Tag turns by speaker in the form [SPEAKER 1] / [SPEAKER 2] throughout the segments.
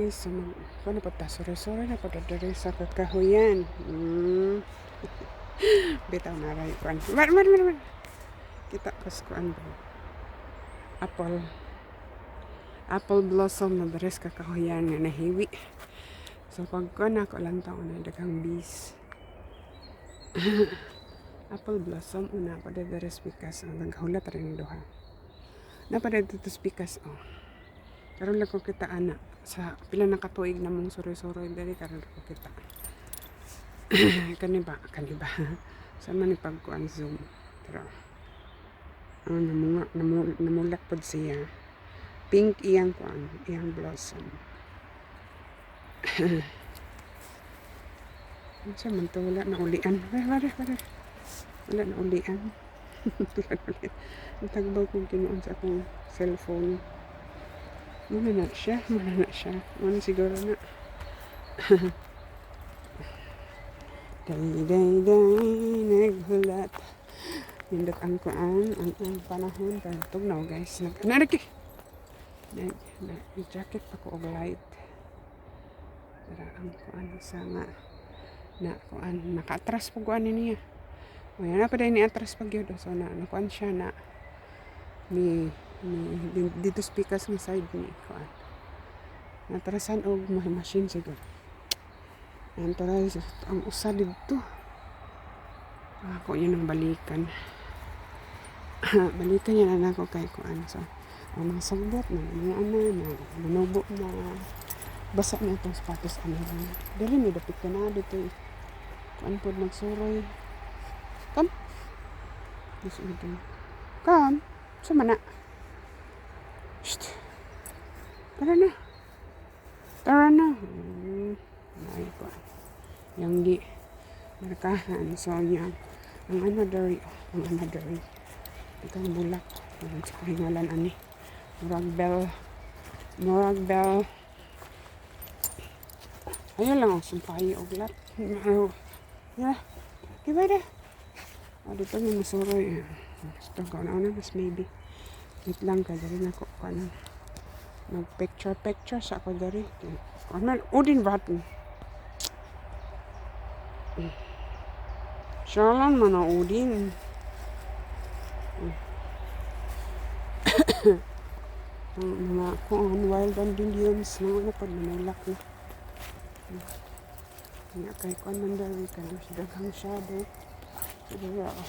[SPEAKER 1] guys, so ano pa ta, sore-sore na pa dere sa kakahuyan. Bitaw na ray kuan. Mar. Kita kas kuan ba. Apple blossom na dere sa kakahuyan nga nahiwi. So pag kuan ako lang taon na daghang bees. Apple blossom una pa dere sa pikas ang naghula pa rin duha. Napada dito sa pikas oh. Karon lang ko kita ana sa pila na katuig na mong sore-sore dali karon ko kita. kani ba sa man ni pagkuan zoom pero namulak pod siya pink iyang kuan iyang blossom. Unsa man to wala na ulian wala na ulian. Tagbaw kong kinuon sa akong cellphone. Muna na siya. Muna siguro na. Day, naghulat. Nindot ang kuan, ang panahon. Pero tugnaw guys. Nag-jacket pa ko og light. Pero ang kuan sa nga na kuan, naka-atras po kuan niya. O yan na pa din ni-atras pag yun. So nakuan siya na dito speakers ng side ni kuan. Natarasan og machine siguro. Antaray ang usa dito. Ako yun ang balikan. Balikan yan na ako kay kuan. So ang mga sagbot na nanubo na basa na itong sapatos dali may dapit ka na dito kuan po nagsuroy. Come. Sama na. Shh. Tara na. Ay ko. Yang di markahan. So, yan. Ang another. Itong bulak. Ang hingalan ani. Murag bell. Ayun lang. Sumpahi o glat. Yeah. Diba dah? Dito may masuroy. Ito ko na mas maybe. Wait lang ka, dari na ko nag-picture sa ako dari. Ano, udin batin. Siyalan man na udin. Mga kung wild Indians na ano pag nanulak na. Kaya kay kuan man dari ka doon sa daghang shadow. Siguro ako.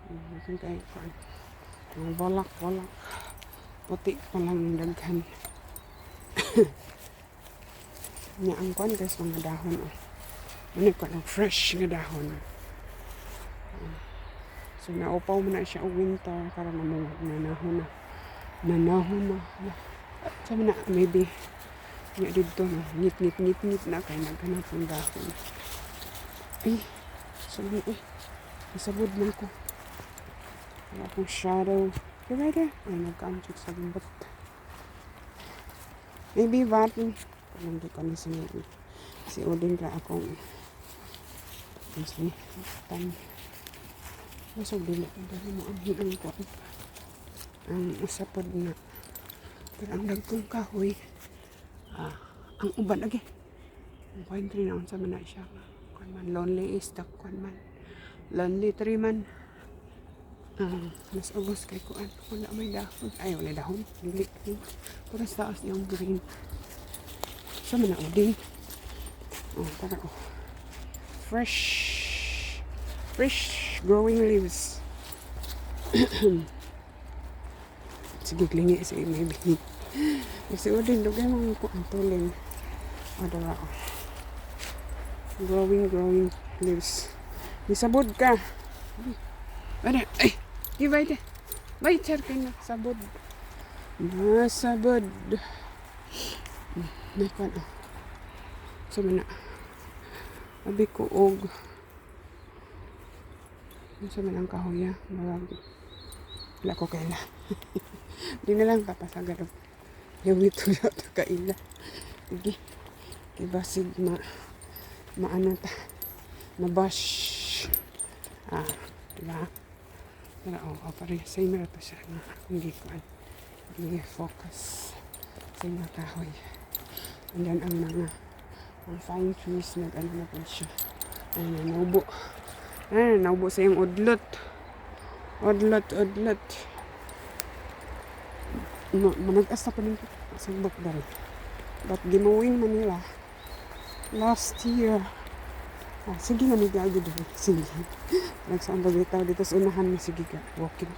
[SPEAKER 1] Masin kay kuan. Ang bolak. Puti pa lang daghan. Nya ang kuan guys mga dahon oh. Ano ko ang fresh nga dahon. So naupaw mo na siya og winter karon nanahon na. Sabi na maybe nya dito no ngit na kay naghanap ng dahon. Ay, sabi nasabod man ko. Wala akong shadow. Diba ito? Ay, nagka-amchik sa gumbot. Maybe batin. Nandito ko na si Odin ka akong masog dili. Dali mo ang hinang ko. Ang usapod na. Pero ang dagkong kahoy. Ang uban lagi. Ang country na unsa man na siya. Kwan man, lonely is the kwan man. Lonely tree man. Mas agos kay kuan wala may dahon ay wala dahon dili pura sa taas yung green sa man na uding para fresh growing leaves. Sige klingi sa maybe kasi uding dugay mo ko ang tulin adara growing leaves misabod ka ay Iba ite. Bay, char ka na. Sabod. Nasabod. Nakwan o. Sama na. Abi ko og. Sama ng kahoy. Wala ko kaila. Di na lang kapasagad. Yung ito na ito kaila. Sige. Ibasig maano ta. Mabash. Diba? Pero parang same na ito siya na hindi ko focus sa mga kahoy. And then ang mga ang fine trees nag-ano na po siya. Ay, naubo. Ay, naubo sa yung udlot. Udlot. Managas na po rin sagbok dali. But gimawin Manila last year. Sige na nag-agad dali. Sige. Nagsaan ba dito sa unahan mo. Sige ka. Walking.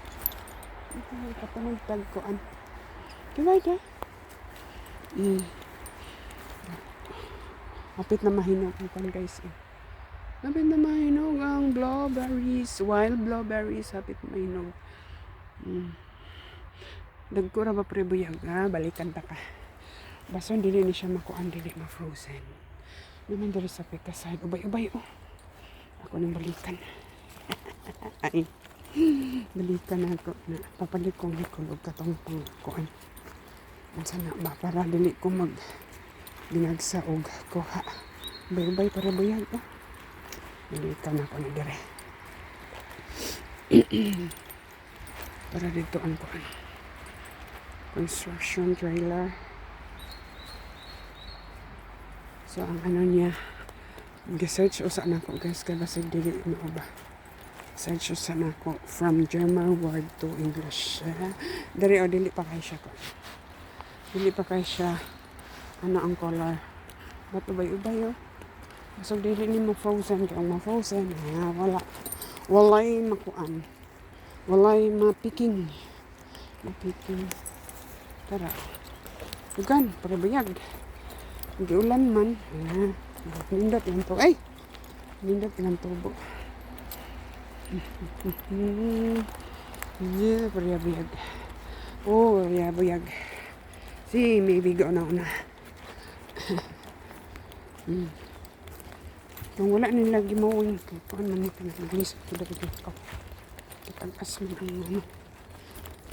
[SPEAKER 1] Ito, katanong tagkoan. Diba ito? Hapit na mahinog ang guys. Hapit na mahinog ang blueberries. Wild blueberries. Hapit na mahinog. Dagkura ba prebuyag? Balikan ta ka. Baso dili ni siya makuan, dili ma-frozen. Naman dali sa pika side. Ubay. Ako nang balikan. Ay. Balikan ako na papalit kong hikulog katong pangkuan. Sana ba para dili ko mag binagsa og kuha. Ubay para buyag oh. Balikan ako na dire. Para dito ang kuan. Construction trailer. So ang ano niya, gi-search usa na ko guys kay basig dili mo ba. Search usa na ko from German word to English. Dali o dili pa kay siya ko. Dili pa kay siya ano ang color. Ba't ubay-ubay oh. So dili ni mo frozen kay ang ma-frozen wala. Walay makuan. Walay mapiking. Mapiking. Tara. Ugan, para bayag. Giulan man. Nindot lang to. Ay! Nindot lang tubo. Yeah, pariyabuyag. Oh, pariyabuyag. Si, maybe go na una. Kung wala nila gimawin, kung man ito naglis ko dito ko. Pag-as mo ang ano.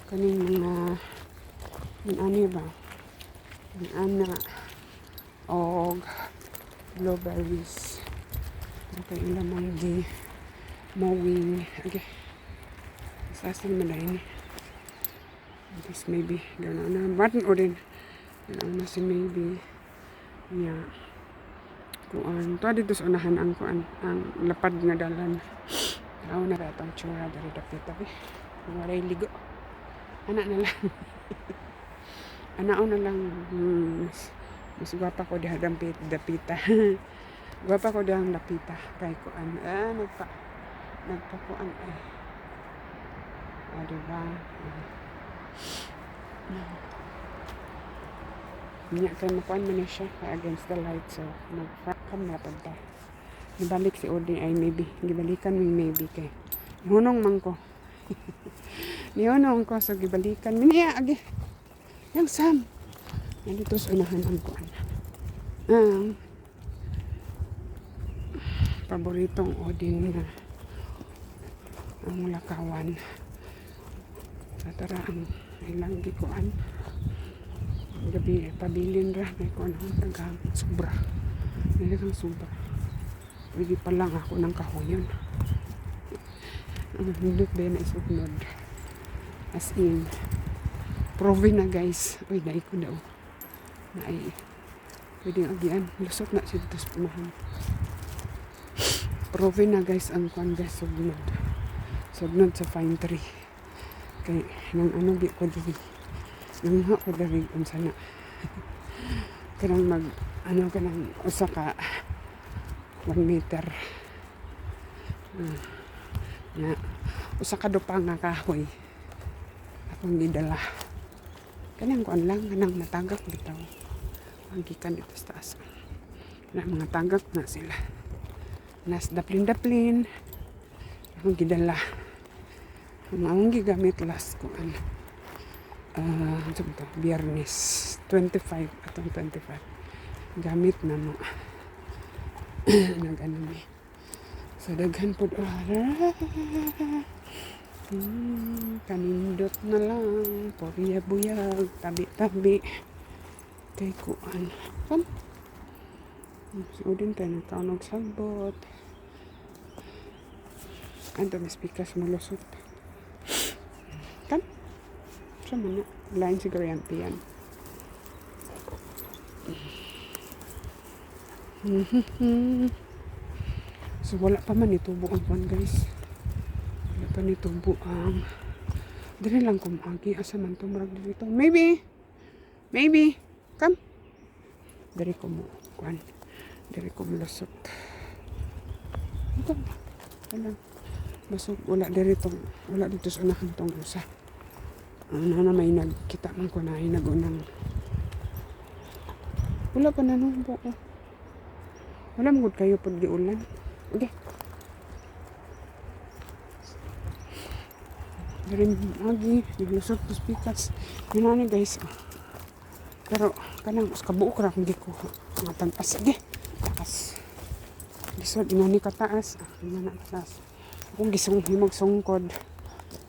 [SPEAKER 1] Kaning mga ano ba? Ana og blueberries. Okay, ilamang di mowing. Okay. Sasan mo na yun. This maybe. Gano'n na. Button o din. Gano'n na si maybe. Yeah. Kuan. Ito dito sa unahan ang kuan. Ang lapad nga dalan. Ako na ratang tsura. Dari dapit-dapit. Waray ligo. Anak na lang. Anao na lang. Mas gwapa ko diha dapita. Gwapa ko diha dapita. Kay kuan. Nagpakuan eh. Diba? Niya kay makuan man na siya against the light. So, nag-cam na pagta. Nabalik si Odi ay maybe. Gibalikan mo maybe kay. Hunong man ko. Nihunong ko. So, gibalikan. Niya, agi. Yang Sam. Nandito sa unahan ang kuan. Paboritong Odin na ang lakawan. Tara ang ilang gikuan. Gabi pabilin ra may kuan ang tagang sobra. Dili kang sobra. Pwede pa lang ako ng kahoyon. Ang hindot ba na isuknod. As in proven na guys. Uy, naay ko daw. Naay. Pwede agian. Lusot na siya dito sa pumahan. Proven na guys ang kuan guys. Sugnod. Sugnod sa fine tree. Kay nang ano di ko dili. Nang ha ko dili unsa na. Kanang mag ano kanang usa ka 1 meter. Usa ka dupang nga kahoy. Akong gidala. Kanang kuan lang kanang matagak bitaw. Ang gikan dito sa taas. Na mga tagak na sila. Nas daplin. Akong gidala. Ang gigamit last ko Biyernes 25 atong 25 gamit na mo nag-ano mi so daghan po kanindot na lang porya-buyag tabi-tabi kay kuan kan so din tayo nagkaunog sagbot kanto mas pikas malusot kan sa mana lain siguro yan Mhm. So wala pa man itubo ang kwan guys. Wala pa nitubo ang dire lang ko agi asa man to murag dito. Maybe. Come. Dire ko mo kwan. Dire ko mo lusot. Ito. Wala. Basog wala dito sa unahan tong usa. Ano na may nagkita man ko na ay nagunang. Wala pa nanumbo ko. Wala mo kayo pag di ulan. Okay. Dari lagi naglusot to pikas. Yun na guys. Pero kanang kabuok ra kung di ko matantas. Sige. Taas. Lisod inani kataas. Ina na kataas. Akong gisong himog sungkod.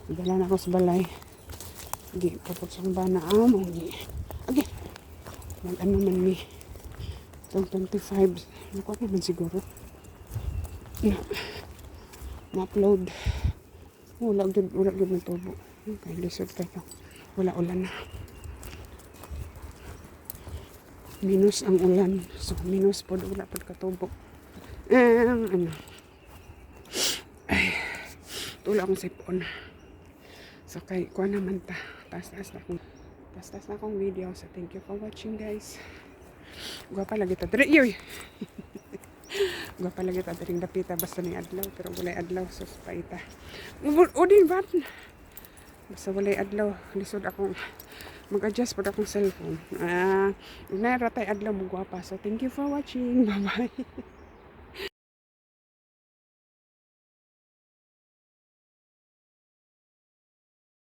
[SPEAKER 1] Dala na ako sa balay. Gi kapot sa bana amo gi. Okay. Ano man mi. Itong 25. Nakuha naman siguro. Na-upload. Wala gud ng tubo. Okay, lisod kayo. Wala ulan na. Minus ang ulan. So, minus po. Wala po katubo. Ano. Ay. Tula akong sipon. So, kay kuha naman ta. Taas-taas na akong video. So, thank you for watching, guys. Gwapa lagi ta. Diri, yoy! Gwapa lagi ta. Diring dapita. Basta ni adlaw. Pero walay adlaw. So, paita. Udin, ba't? Basta walay adlaw. Lisod akong mag-adjust po akong cellphone. Naratay adlaw mo gwapa. So, thank you for watching. Bye-bye.